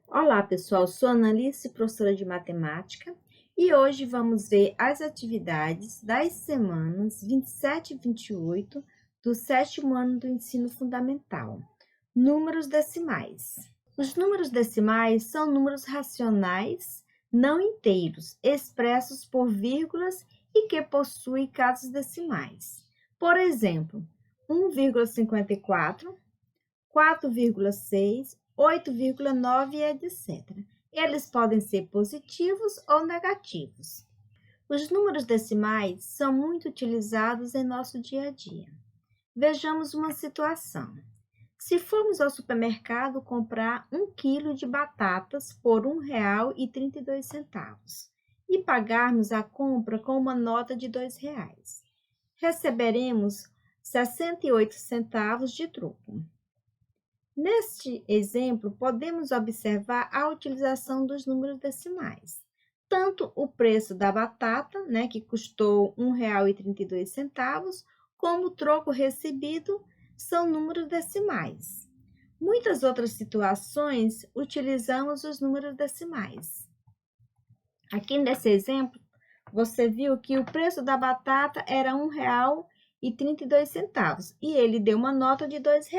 Olá, pessoal. Sou Analice, professora de matemática, e hoje vamos ver as atividades das semanas 27 e 28 do sétimo ano do ensino fundamental. Números decimais. Os números decimais são números racionais não inteiros, expressos por vírgulas e que possuem casas decimais. Por exemplo, 1,54, 4,6, 8,9 e etc. Eles podem ser positivos ou negativos. Os números decimais são muito utilizados em nosso dia a dia. Vejamos uma situação. Se formos ao supermercado comprar 1 quilo de batatas por R$ 1,32 e pagarmos a compra com uma nota de R$ 2, receberemos 68 centavos de troco. Neste exemplo, podemos observar a utilização dos números decimais. Tanto o preço da batata, que custou R$ 1,32, como o troco recebido, são números decimais. Muitas outras situações, utilizamos os números decimais. Aqui nesse exemplo, você viu que o preço da batata era R$ 1,32 e ele deu uma nota de R$ 2.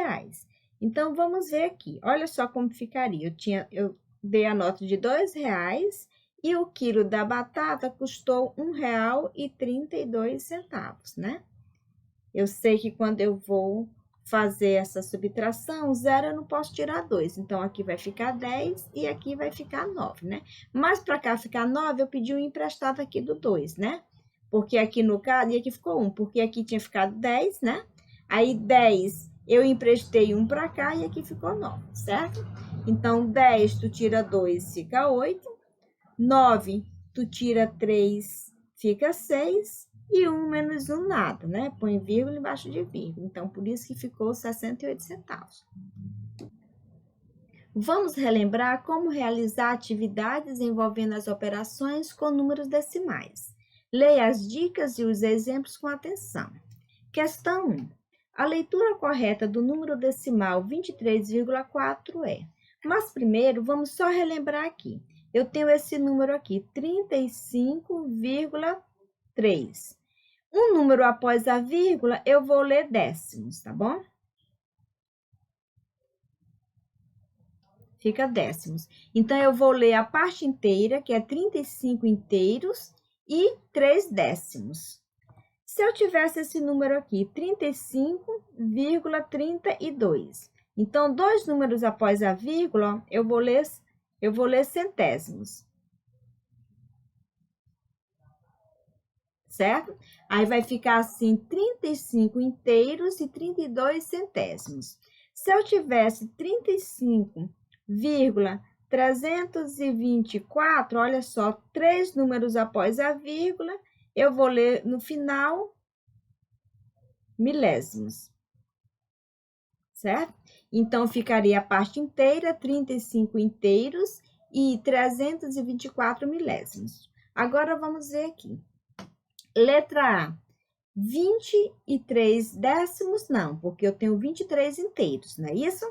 Então, vamos ver aqui. Olha só como ficaria. Eu dei a nota de R$ 2 e o quilo da batata custou R$ 1,32, né? Eu sei que quando eu vou fazer essa subtração, 0 eu não posso tirar 2. Então, aqui vai ficar 10 e aqui vai ficar 9, né? Mas para cá ficar 9, eu pedi um emprestado aqui do 2, né? Porque aqui no caso, e aqui ficou 1, porque aqui tinha ficado 10, né? Aí, 10... eu emprestei 1 para cá e aqui ficou 9, certo? Então, 10, tu tira 2, fica 8. 9, tu tira 3, fica 6. E 1 menos 1, nada, né? Põe vírgula embaixo de vírgula. Então, por isso que ficou 68 centavos. Vamos relembrar como realizar atividades envolvendo as operações com números decimais. Leia as dicas e os exemplos com atenção. Questão 1. A leitura correta do número decimal 23,4 é... Mas primeiro, vamos só relembrar aqui. Eu tenho esse número aqui, 35,3. Um número após a vírgula, eu vou ler décimos, tá bom? Fica décimos. Então, eu vou ler a parte inteira, que é 35 inteiros e 3 décimos. Se eu tivesse esse número aqui, 35,32. Então, 2 números após a vírgula, eu vou ler centésimos. Certo? Aí vai ficar assim, 35 inteiros e 32 centésimos. Se eu tivesse 35,324, olha só, 3 números após a vírgula, eu vou ler no final milésimos, certo? Então, ficaria a parte inteira, 35 inteiros e 324 milésimos. Agora, vamos ver aqui. Letra A, 23 décimos, não, porque eu tenho 23 inteiros, não é isso?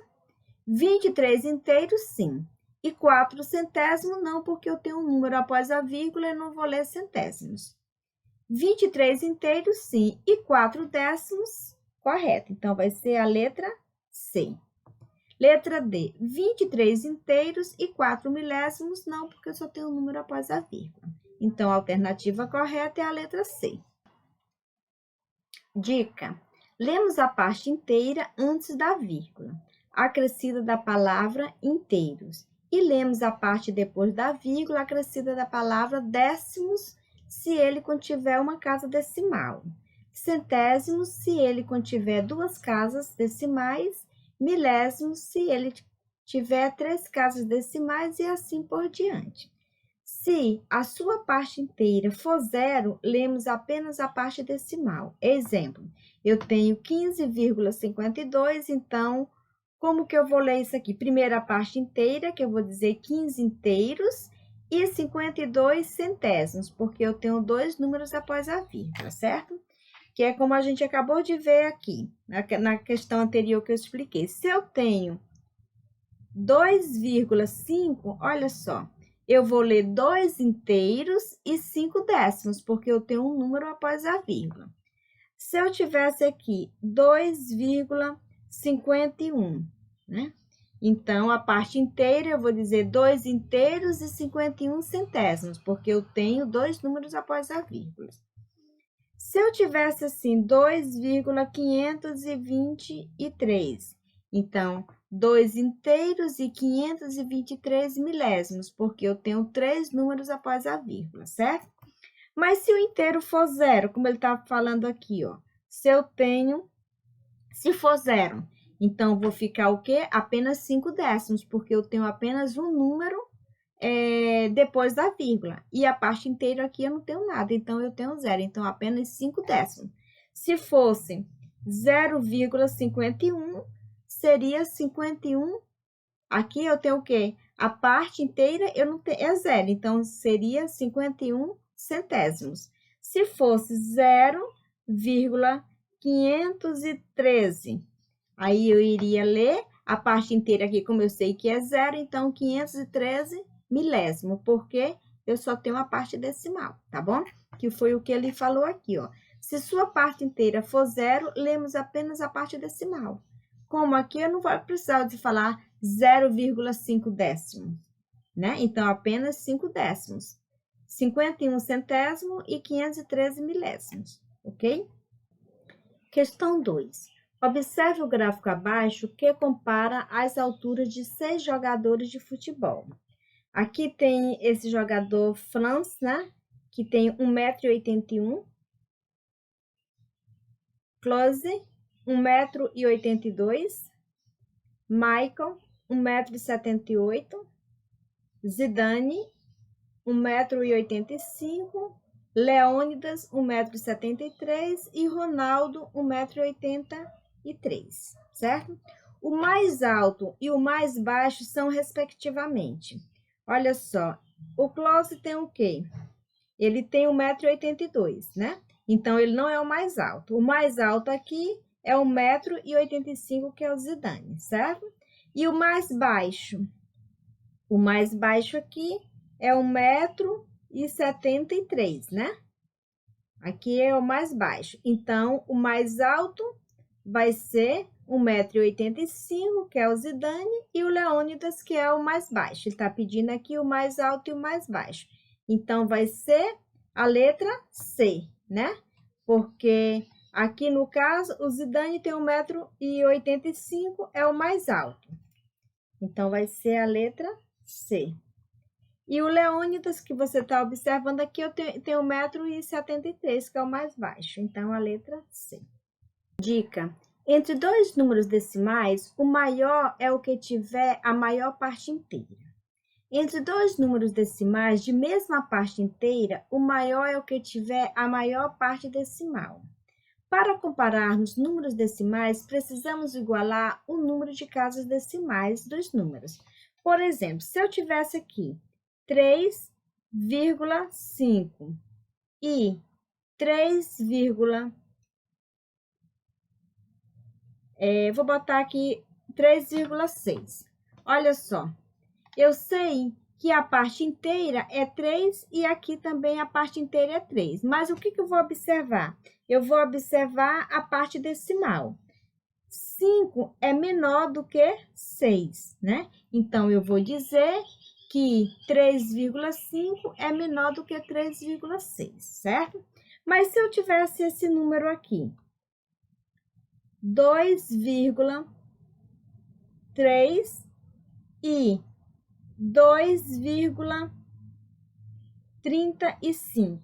23 inteiros, sim. E 4 centésimos, não, porque eu tenho um número após a vírgula e não vou ler centésimos. 23 inteiros, sim, e 4 décimos, correto. Então, vai ser a letra C. Letra D, 23 inteiros e 4 milésimos, não, porque eu só tenho um número após a vírgula. Então, a alternativa correta é a letra C. Dica: lemos a parte inteira antes da vírgula, acrescida da palavra inteiros, e lemos a parte depois da vírgula, acrescida da palavra décimos, se ele contiver uma casa decimal, centésimos, se ele contiver 2 casas decimais, milésimos, se ele tiver 3 casas decimais, e assim por diante. Se a sua parte inteira for 0, lemos apenas a parte decimal. Exemplo, eu tenho 15,52, então, como que eu vou ler isso aqui? Primeiro a parte inteira, que eu vou dizer 15 inteiros, e 52 centésimos, porque eu tenho 2 números após a vírgula, certo? Que é como a gente acabou de ver aqui, na questão anterior que eu expliquei. Se eu tenho 2,5, olha só, eu vou ler 2 inteiros e 5 décimos, porque eu tenho um número após a vírgula. Se eu tivesse aqui 2,51, né? Então, a parte inteira, eu vou dizer 2 inteiros e 51 centésimos, porque eu tenho 2 números após a vírgula. Se eu tivesse assim, 2,523, então, 2 inteiros e 523 milésimos, porque eu tenho 3 números após a vírgula, certo? Mas se o inteiro for zero, como ele está falando aqui, ó, se for zero, então, vou ficar o quê? Apenas 5 décimos, porque eu tenho apenas um número depois da vírgula. E a parte inteira aqui eu não tenho nada, então eu tenho zero. Então, apenas 5 décimos. Se fosse 0,51, seria 51. Aqui eu tenho o quê? A parte inteira eu não tenho, é zero, então seria 51 centésimos. Se fosse 0,513, aí eu iria ler a parte inteira aqui, como eu sei que é zero, então 513 milésimo, porque eu só tenho a parte decimal, tá bom? Que foi o que ele falou aqui, ó. Se sua parte inteira for zero, lemos apenas a parte decimal. Como aqui eu não vou precisar de falar 0,5 décimo, né? Então, apenas 5 décimos. 51 centésimo e 513 milésimos, ok? Questão 2. Observe o gráfico abaixo que compara as alturas de 6 jogadores de futebol. Aqui tem esse jogador Franz, né? Que tem 1,81 m. Klose, 1,82 m. Michael, 1,78 m. Zidane, 1,85 m. Leônidas, 1,73 m. E Ronaldo, 1,83 m, certo? O mais alto e o mais baixo são, respectivamente. Olha só, o Klose tem o quê? Ele tem 1,82 m, né? Então, ele não é o mais alto. O mais alto aqui é 1,85 m, que é o Zidane, certo? E o mais baixo? O mais baixo aqui é 1,73 m, né? Aqui é o mais baixo. Então, o mais alto vai ser 1,85 m, que é o Zidane, e o Leônidas, que é o mais baixo. Ele está pedindo aqui o mais alto e o mais baixo. Então, vai ser a letra C, né? Porque aqui, no caso, o Zidane tem 1,85 m, é o mais alto. Então, vai ser a letra C. E o Leônidas, que você está observando aqui, eu tenho 1,73 m, que é o mais baixo. Então, a letra C. Dica: entre dois números decimais, o maior é o que tiver a maior parte inteira. Entre dois números decimais de mesma parte inteira, o maior é o que tiver a maior parte decimal. Para compararmos números decimais, precisamos igualar o número de casas decimais dos números. Por exemplo, se eu tivesse aqui 3,5 e 3, vou botar aqui 3,6. Olha só, eu sei que a parte inteira é 3 e aqui também a parte inteira é 3. Mas o que eu vou observar? Eu vou observar a parte decimal. 5 é menor do que 6, né? Então, eu vou dizer que 3,5 é menor do que 3,6, certo? Mas se eu tivesse esse número aqui, 2,3 e 2,35.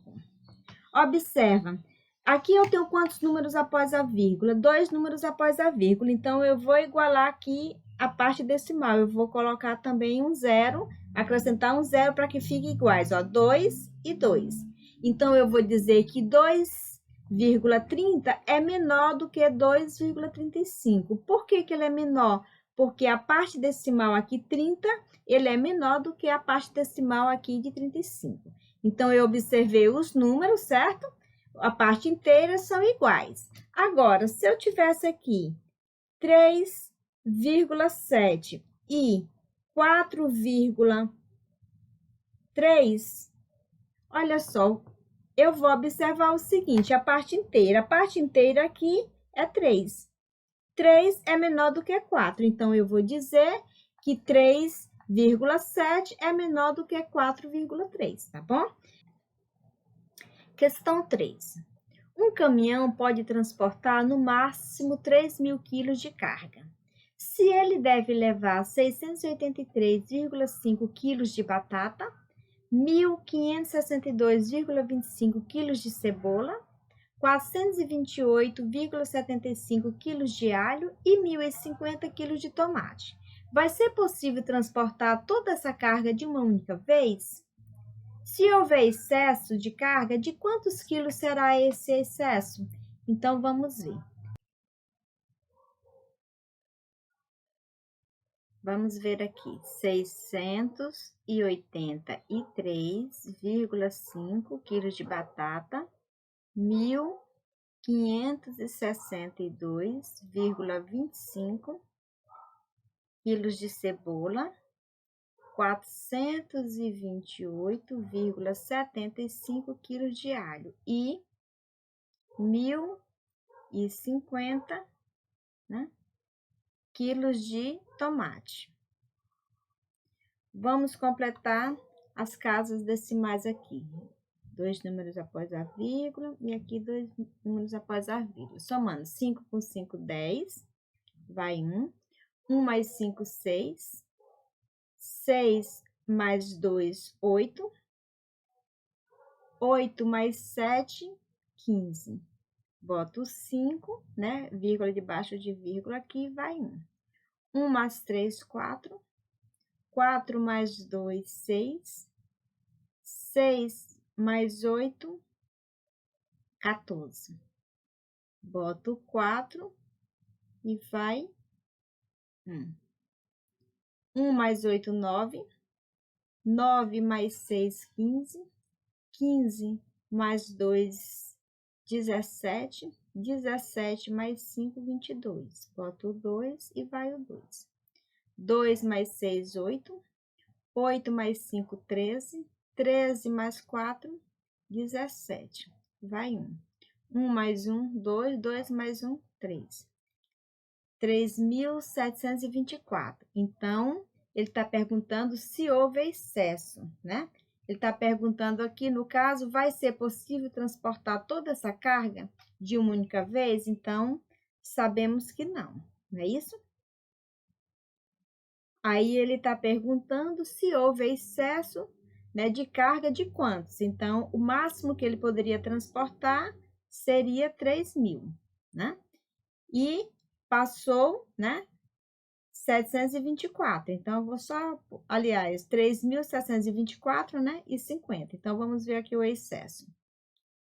Observa, aqui eu tenho quantos números após a vírgula? 2 números após a vírgula, então eu vou igualar aqui a parte decimal. Eu vou colocar também um zero, acrescentar um zero para que fiquem iguais, ó, 2 e 2. Então, eu vou dizer que 2,30 é menor do que 2,35. Por que ele é menor? Porque a parte decimal aqui, 30, ele é menor do que a parte decimal aqui de 35. Então, eu observei os números, certo? A parte inteira são iguais. Agora, se eu tivesse aqui 3,7 e 4,3. Olha só, eu vou observar o seguinte, a parte inteira aqui é 3. 3 é menor do que 4, então eu vou dizer que 3,7 é menor do que 4,3, tá bom? Questão 3. Um caminhão pode transportar no máximo 3.000 quilos de carga. Se ele deve levar 683,5 quilos de batata, 1.562,25 quilos de cebola, 428,75 quilos de alho e 1.050 quilos de tomate. Vai ser possível transportar toda essa carga de uma única vez? Se houver excesso de carga, de quantos quilos será esse excesso? Então, vamos ver. Vamos ver aqui, 683,5 quilos de batata, 1.562,25 quilos de cebola, 428,75 quilos de alho e 1.050, né, quilos de tomate. Vamos completar as casas decimais aqui. 2 números após a vírgula e aqui 2 números após a vírgula. Somando 5 com 5, 10, vai 1. 1 mais 5, 6. 6 mais 2, 8. 8 mais 7, 15. Boto 5, né? Vírgula debaixo de vírgula aqui, vai 1. 1 mais 3, 4. 4 mais 2, 6. 6 mais 8, 14. Boto 4 e vai 1. 1 mais 8, 9. 9 mais 6, 15. 15 mais 2, 17. 17 mais 5, 22. Boto o 2 e vai o 2. 2 mais 6, 8. 8 mais 5, 13. 13 mais 4, 17. Vai 1. 1 mais 1, 2. 2 mais 1, 3. 3.724. Então, ele está perguntando se houve excesso, né? Ele está perguntando aqui, no caso, vai ser possível transportar toda essa carga de uma única vez? Então, sabemos que não é isso? Aí, ele está perguntando se houve excesso, né, de carga de quantos? Então, o máximo que ele poderia transportar seria 3.000, né? E passou, né, 724. Então, eu vou só, aliás, 3.724, né, e 50. Então, vamos ver aqui o excesso.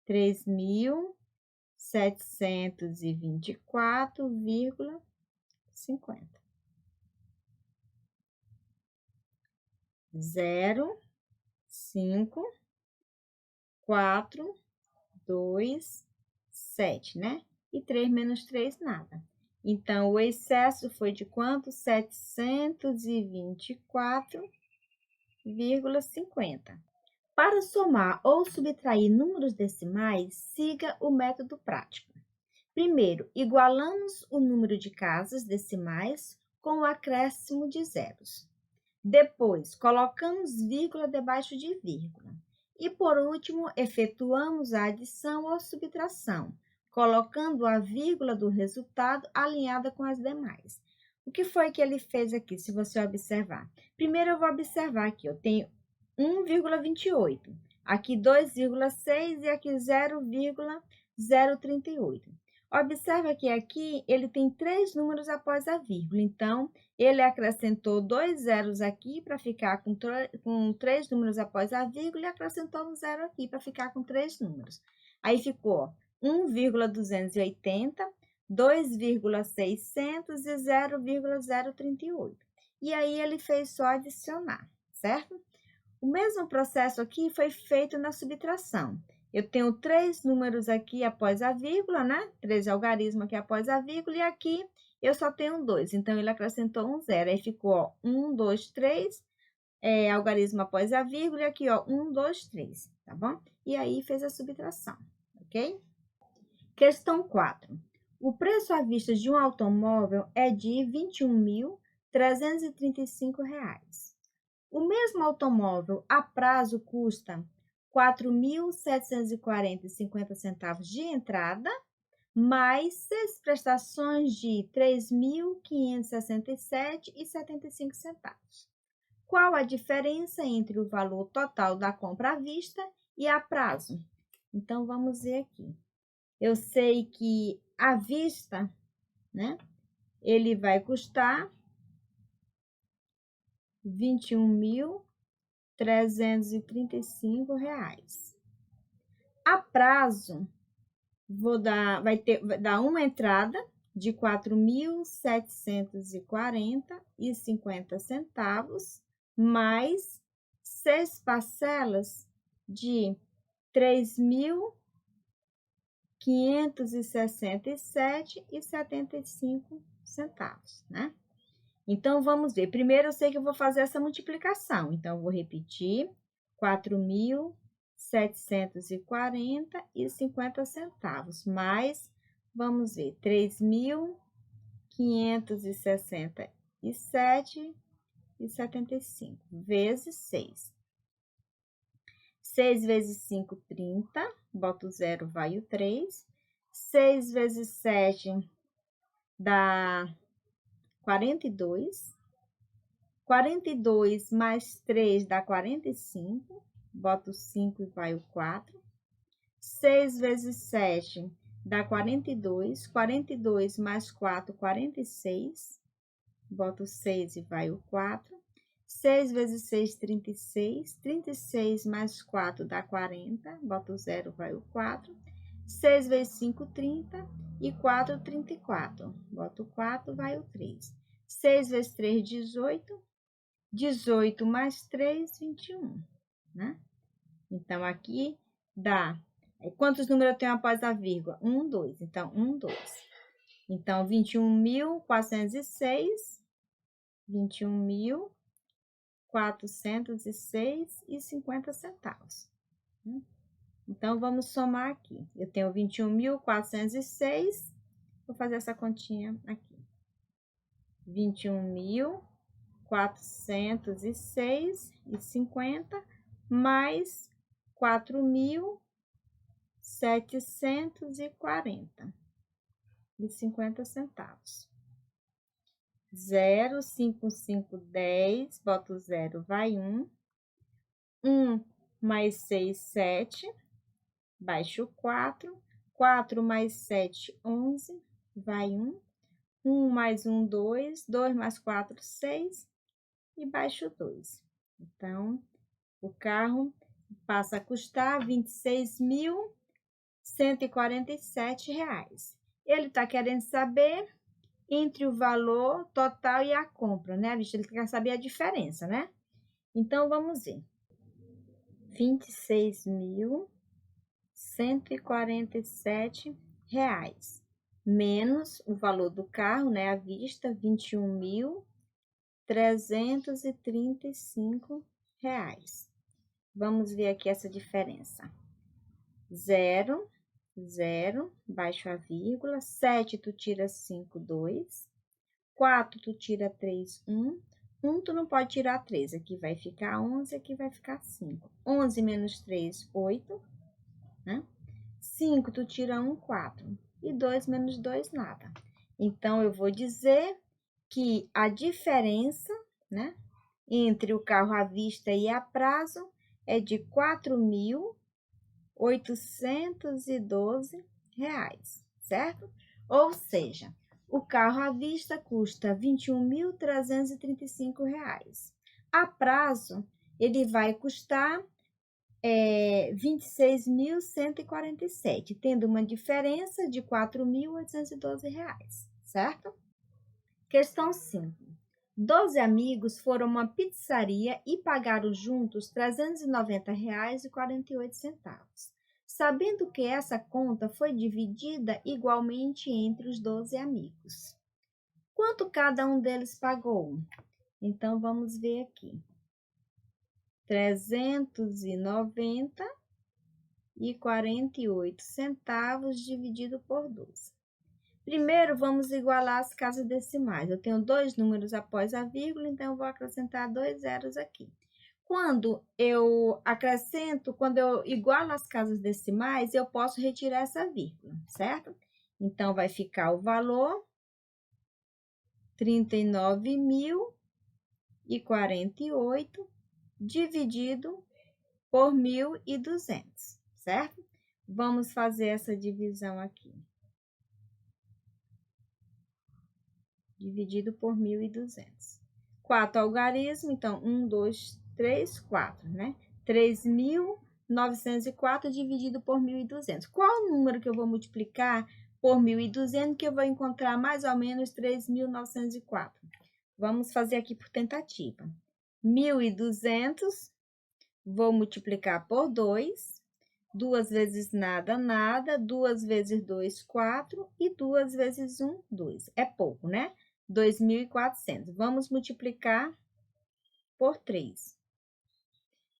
3.724,50. 0, 5, 4, 2, 7, né? E 3 menos 3, nada. Então, o excesso foi de quanto? 724,50. Para somar ou subtrair números decimais, siga o método prático. Primeiro, igualamos o número de casas decimais com o acréscimo de zeros. Depois, colocamos vírgula debaixo de vírgula. E, por último, efetuamos a adição ou subtração, colocando a vírgula do resultado alinhada com as demais. O que foi que ele fez aqui, se você observar? Primeiro, eu vou observar aqui, eu tenho 1,28, aqui 2,6 e aqui 0,038. Observa que aqui ele tem 3 números após a vírgula, então, ele acrescentou 2 zeros aqui para ficar com 3 números após a vírgula e acrescentou um zero aqui para ficar com 3 números. Aí ficou 1,280, 2,600 e 0,038. E aí, ele fez só adicionar, certo? O mesmo processo aqui foi feito na subtração. eu tenho 3 números aqui após a vírgula, né? 3 algarismos aqui após a vírgula, e aqui eu só tenho 2. Então, ele acrescentou um 0. Aí ficou, ó, 1, 2, 3, algarismo após a vírgula, e aqui, ó, 1, 2, 3, tá bom? E aí, fez a subtração, ok? Questão 4. O preço à vista de um automóvel é de R$ 21.335. O mesmo automóvel a prazo custa R$ 4.740,50 de entrada, mais 6 prestações de R$ 3.567,75. Qual a diferença entre o valor total da compra à vista e a prazo? Então, vamos ver aqui. Eu sei que à vista, né, ele vai custar R$ 21.335. A prazo, vai dar uma entrada de R$ 4.740,50, mais 6 parcelas de R$ 3.567,75, né? Então, vamos ver. Primeiro, eu sei que eu vou fazer essa multiplicação. Então, eu vou repetir. 4.740,50, mais, vamos ver, 3.567,75, vezes 6. 6 vezes 5, 30. Boto o 0, vai o 3. 6 vezes 7 dá 42. 42 mais 3 dá 45. Boto o 5 e vai o 4. 6 vezes 7 dá 42. 42 mais 4, 46. Boto o 6 e vai o 4. 6 vezes 6, 36. 36 mais 4 dá 40. Boto o 0, vai o 4. 6 vezes 5, 30. E 4, 34. Boto o 4, vai o 3. 6 vezes 3, 18. 18 mais 3, 21, né? Então, aqui dá... Quantos números eu tenho após a vírgula? 1, 2. Então, 1, 2. Então, 21.406. 21.406,50. Então, vamos somar aqui. Eu tenho 21.406. Vou fazer essa continha aqui. 21.406,50 mais 4.740,50. 0, 5, 5, 10. Boto o 0, vai 1. 1 mais 6, 7. Baixo o 4. 4 mais 7, 11. Vai 1. 1 mais 1, 2. 2 mais 4, 6. E baixo 2. Então, o carro passa a custar R$ 26.147. Ele está querendo saber entre o valor total e a compra, né? Ele quer saber a diferença, né? Então, vamos ver. R$ 26.147 menos o valor do carro, né? À vista, R$ 21.335. Vamos ver aqui essa diferença. 0, 0, baixo a vírgula. 7, tu tira 5, 2. 4, tu tira 3, 1. 1, tu não pode tirar 3. Aqui vai ficar 11, aqui vai ficar 5. 11 menos 3, 8, né? 5, tu tira 1, 4. E 2 menos 2, nada. Então, eu vou dizer que a diferença, né, entre o carro à vista e a prazo é de R$ 4.812, certo? Ou seja, o carro à vista custa R$ 21.335. A prazo, ele vai custar R$ 26.147, tendo uma diferença de R$ 4.812, certo? Questão 5. 12 amigos foram a uma pizzaria e pagaram juntos R$ 390,48. sabendo que essa conta foi dividida igualmente entre os 12 amigos. Quanto cada um deles pagou? Então, vamos ver aqui. 390,48 centavos dividido por 12. Primeiro, vamos igualar as casas decimais. Eu tenho 2 números após a vírgula, então eu vou acrescentar 2 zeros aqui. Quando eu igualo as casas decimais, eu posso retirar essa vírgula, certo? Então, vai ficar o valor 39.048 dividido por 1.200, certo? Vamos fazer essa divisão aqui. Dividido por 1.200. 4 algarismo, então, 1, 2, 3, 4, né? 3.904 dividido por 1.200. Qual o número que eu vou multiplicar por 1.200 que eu vou encontrar mais ou menos 3.904? Vamos fazer aqui por tentativa. 1.200, vou multiplicar por 2. 2 vezes nada, nada. 2 vezes 2, 4. E 2 vezes 1, 2. É pouco, né? 2.400. Vamos multiplicar por 3.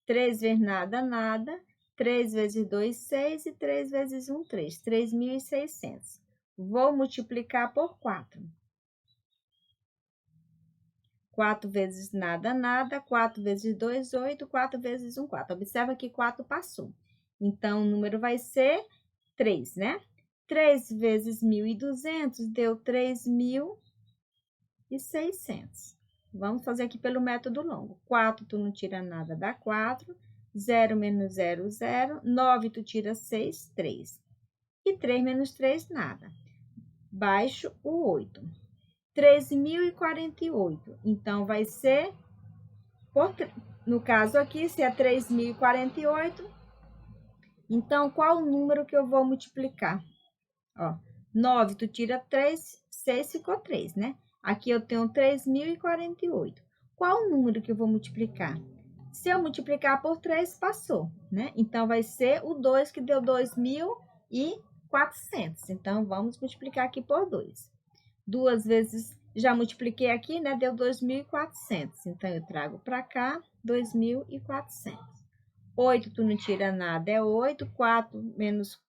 3 vezes nada, nada. 3 vezes 2, 6. E 3 vezes 1, 3. 3.600. Vou multiplicar por 4. 4 vezes nada, nada. 4 vezes 2, 8. 4 vezes 1, 4. Observa que 4 passou. Então, o número vai ser 3, né? 3 vezes 1.200 deu 3.600. Vamos fazer aqui pelo método longo. 4, tu não tira nada, dá 4. 0 menos 0, 0. 9, tu tira 6, 3. E 3 menos 3, nada. Baixo o 8. 3.048. Então, vai ser, no caso aqui, se é 3.048, então, qual o número que eu vou multiplicar? Ó, 9, tu tira 3, 6 ficou 3, né? Aqui eu tenho 3.048. Qual o número que eu vou multiplicar? Se eu multiplicar por 3, passou, né? Então, vai ser o 2 que deu 2.400. Então, vamos multiplicar aqui por 2. 2 vezes, já multipliquei aqui, né? Deu 2.400. Então, eu trago para cá 2.400. 8, tu não tira nada, é 8. 4 menos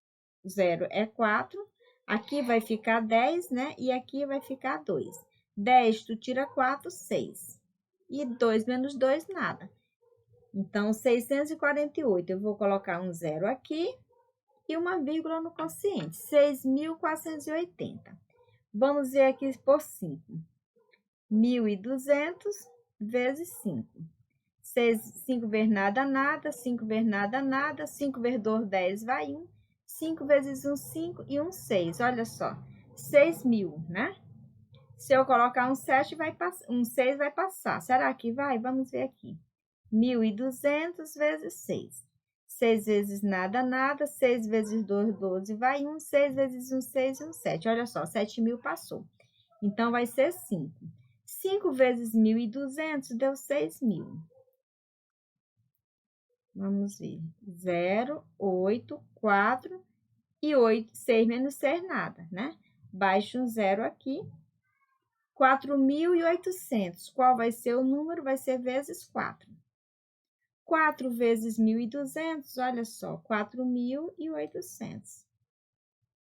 0 é 4. Aqui vai ficar 10, né? E aqui vai ficar 2. 10, tu tira 4, 6. E 2 menos 2, nada. Então, 648. Eu vou colocar um 0 aqui e uma vírgula no quociente. 6.480. Vamos ver aqui por 5. 1.200 vezes 5. 5 vezes nada, nada. 5 vezes nada, nada. 5 vezes 2, 10, vai 1. 5 vezes 1, 5 e 1, 6. Olha só, 6.000, né? Se eu colocar um 7, um 6 vai passar. Será que vai? Vamos ver aqui. 1.200 vezes 6. 6 vezes nada, nada. 6 vezes 2, 12, vai 1. 6 vezes 1, 6 e 1, 7. Olha só, 7.000 passou. Então, vai ser 5. 5 vezes 1.200 deu 6.000. Vamos ver. 0, 8, 4 e 8. 6 menos 6, nada, né? Baixa um 0 aqui. 4.800. Qual vai ser o número? Vai ser vezes 4. 4 vezes 1.200, olha só, 4.800.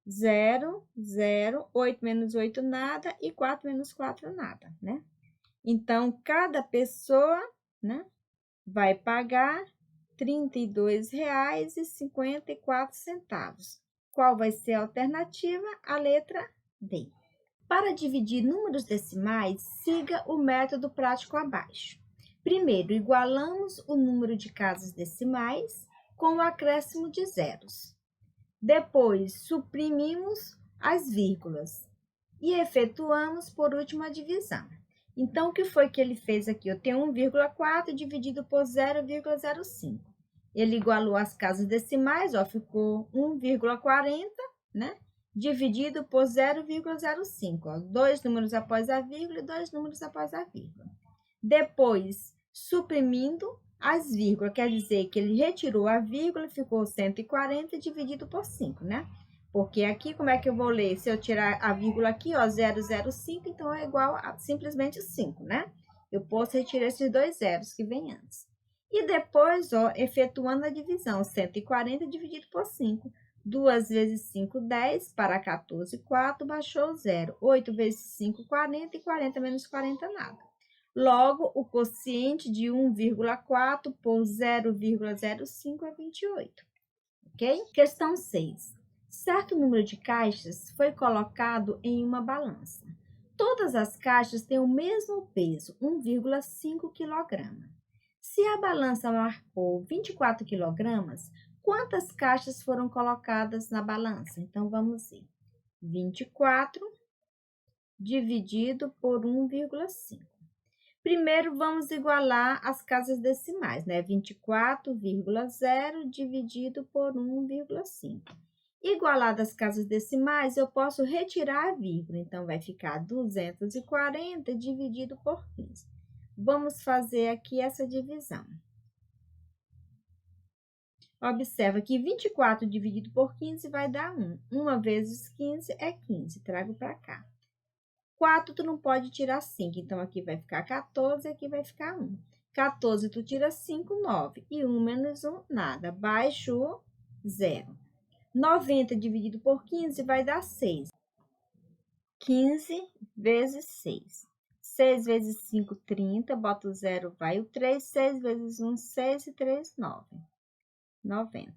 0, 0, 8 menos 8, nada, e 4 menos 4, nada, né? Então, cada pessoa, né, vai pagar R$ 32,54. Qual vai ser a alternativa? A letra D. Para dividir números decimais, siga o método prático abaixo. Primeiro, igualamos o número de casas decimais com o acréscimo de zeros. Depois, suprimimos as vírgulas e efetuamos, por último, a divisão. Então, o que foi que ele fez aqui? Eu tenho 1,4 dividido por 0,05. Ele igualou as casas decimais, ó, ficou 1,40, né? Dividido por 0,05, ó, 2 números após a vírgula e 2 números após a vírgula. Depois, suprimindo as vírgulas, quer dizer que ele retirou a vírgula, ficou 140 dividido por 5, né? Porque aqui, como é que eu vou ler? Se eu tirar a vírgula aqui, ó, 005, então é igual a simplesmente 5, né? Eu posso retirar esses dois zeros que vem antes. E depois, ó, efetuando a divisão, 140 dividido por 5. 2 vezes 5, 10, para 14, 4, baixou 0. 8 vezes 5, 40, e 40 menos 40, nada. Logo, o quociente de 1,4 por 0,05 é 28. Ok? Questão 6. Certo número de caixas foi colocado em uma balança. Todas as caixas têm o mesmo peso, 1,5 kg. Se a balança marcou 24 kg, quantas caixas foram colocadas na balança? Então, vamos ver. 24 dividido por 1,5. Primeiro, vamos igualar as casas decimais, né? 24,0 dividido por 1,5. Igualadas as casas decimais, eu posso retirar a vírgula. Então, vai ficar 240 dividido por 15. Vamos fazer aqui essa divisão. Observa que 24 dividido por 15 vai dar 1. 1 vezes 15 é 15. Trago para cá. 4, tu não pode tirar 5. Então, aqui vai ficar 14 e aqui vai ficar 1. 14, tu tira 5, 9. E 1 menos 1, nada. Baixo 0. 90 dividido por 15 vai dar 6. 15 vezes 6. 6 vezes 5, 30. Bota o 0, vai o 3. 6 vezes 1, 6 e 3, 9. 90.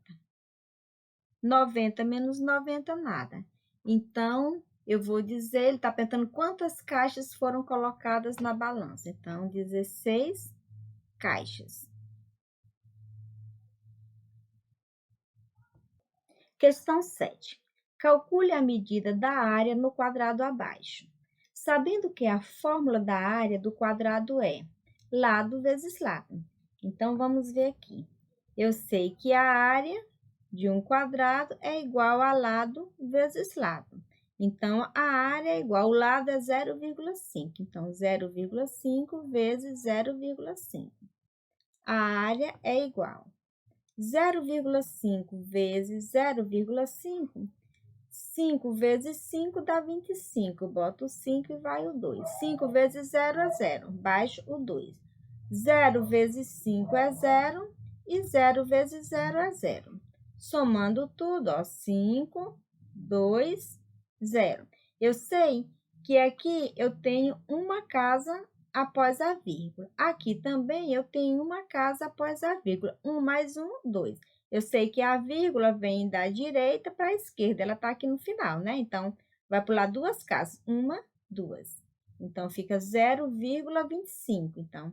90 menos 90, nada. Então, eu vou dizer, ele está perguntando quantas caixas foram colocadas na balança. Então, 16 caixas. Questão 7. Calcule a medida da área no quadrado abaixo. Sabendo que a fórmula da área do quadrado é lado vezes lado. Então, vamos ver aqui. Eu sei que a área de um quadrado é igual a lado vezes lado. Então, a área é igual, o lado é 0,5. Então, 0,5 vezes 0,5. A área é igual 0,5 vezes 0,5. 5 vezes 5 dá 25. Boto o 5 e vai o 2. 5 vezes 0 é 0. Baixo o 2. 0 vezes 5 é 0. E 0 vezes 0 é 0. Somando tudo, ó, 5, 2, 0. Eu sei que aqui eu tenho uma casa após a vírgula. Aqui também eu tenho uma casa após a vírgula. 1 mais 1, 2. Eu sei que a vírgula vem da direita para a esquerda. Ela está aqui no final, né? Então, vai pular duas casas. 1, 2. Então, fica 0,25. Então,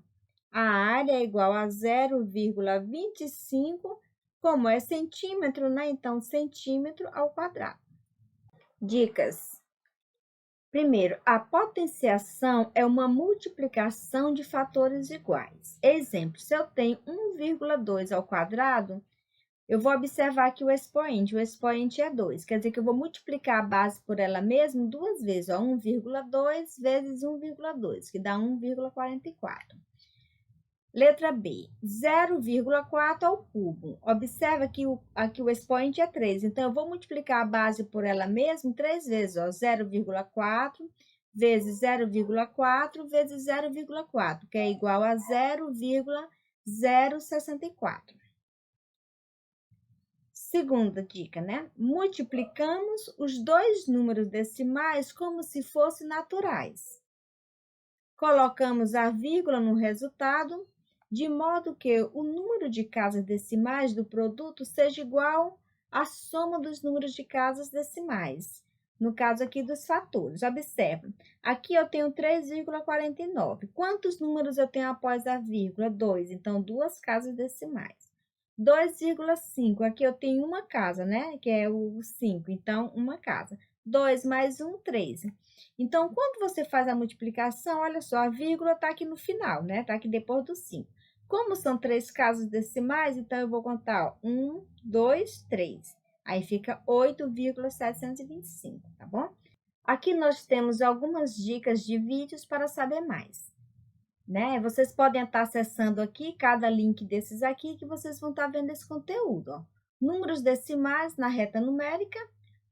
a área é igual a 0,25, como é centímetro, né? Então, centímetro ao quadrado. Dicas. Primeiro, a potenciação é uma multiplicação de fatores iguais. Exemplo, se eu tenho 1,2 ao quadrado, eu vou observar aqui o expoente é 2, quer dizer que eu vou multiplicar a base por ela mesma duas vezes, ó, 1,2 vezes 1,2, que dá 1,44. Letra B, 0,4 ao cubo. Observa que aqui o expoente é 3, então eu vou multiplicar a base por ela mesma 3 vezes, ó, 0,4 vezes 0,4 vezes 0,4, que é igual a 0,064. Segunda dica, né? Multiplicamos os dois números decimais como se fossem naturais. Colocamos a vírgula no resultado, de modo que o número de casas decimais do produto seja igual à soma dos números de casas decimais. No caso aqui dos fatores, observa. Aqui eu tenho 3,49. Quantos números eu tenho após a vírgula? 2. Então, duas casas decimais. 2,5. Aqui eu tenho uma casa, né? Que é o 5. Então, uma casa. 2 mais 1, 3. Então, quando você faz a multiplicação, olha só, a vírgula está aqui no final, né? Está aqui depois do 5. Como são 3 casas decimais, então eu vou contar, ó, 1, 2, 3. Aí fica 8,725, tá bom? Aqui nós temos algumas dicas de vídeos para saber mais. né? Vocês podem estar acessando aqui cada link desses aqui que vocês vão estar vendo esse conteúdo, ó. Números decimais na reta numérica,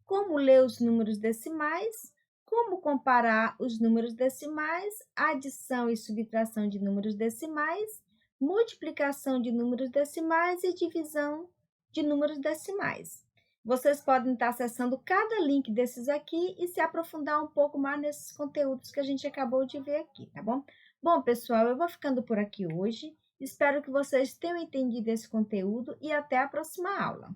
como ler os números decimais, como comparar os números decimais, adição e subtração de números decimais, multiplicação de números decimais e divisão de números decimais. Vocês podem estar acessando cada link desses aqui e se aprofundar um pouco mais nesses conteúdos que a gente acabou de ver aqui, tá bom? Bom, pessoal, eu vou ficando por aqui hoje. Espero que vocês tenham entendido esse conteúdo e até a próxima aula.